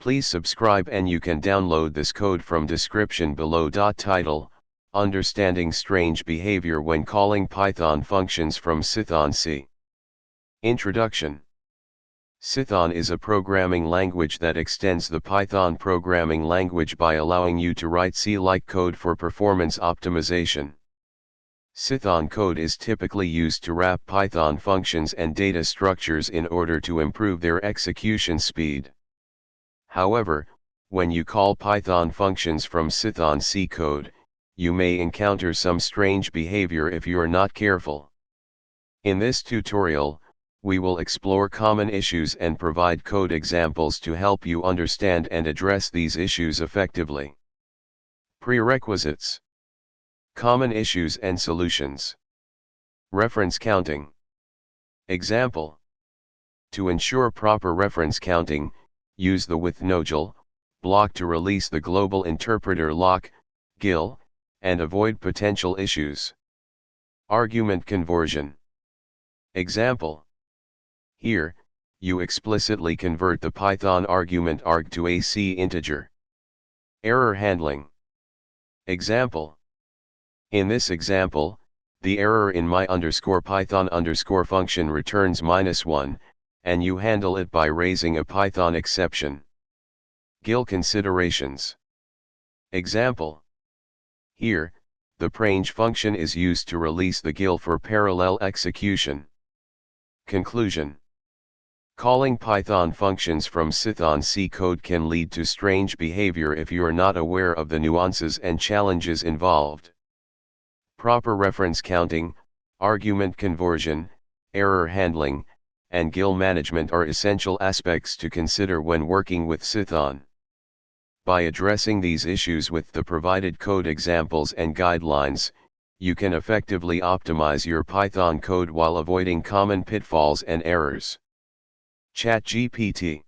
Please subscribe and you can download this code from description below. Title: Understanding Strange Behavior When Calling Python Functions from Cython C. Introduction. Cython is a programming language that extends the Python programming language by allowing you to write C-like code for performance optimization. Cython code is typically used to wrap Python functions and data structures in order to improve their execution speed. However, when you call Python functions from Cython C code, you may encounter some strange behavior if you are not careful. In this tutorial, we will explore common issues and provide code examples to help you understand and address these issues effectively. Prerequisites: Common issues and solutions. Reference counting. Example: to ensure proper reference counting, use the with nogil block to release the global interpreter lock, GIL, and avoid potential issues. Argument conversion. Example: here, you explicitly convert the Python argument arg to a C integer. Error handling. Example: in this example, the error in my_python_ function returns -1, and you handle it by raising a Python exception. GIL considerations. Example: here, the range function is used to release the GIL for parallel execution. Conclusion: calling Python functions from Cython C code can lead to strange behavior if you are not aware of the nuances and challenges involved. Proper reference counting, argument conversion, error handling, and GIL management are essential aspects to consider when working with Cython. By addressing these issues with the provided code examples and guidelines, you can effectively optimize your Python code while avoiding common pitfalls and errors. ChatGPT.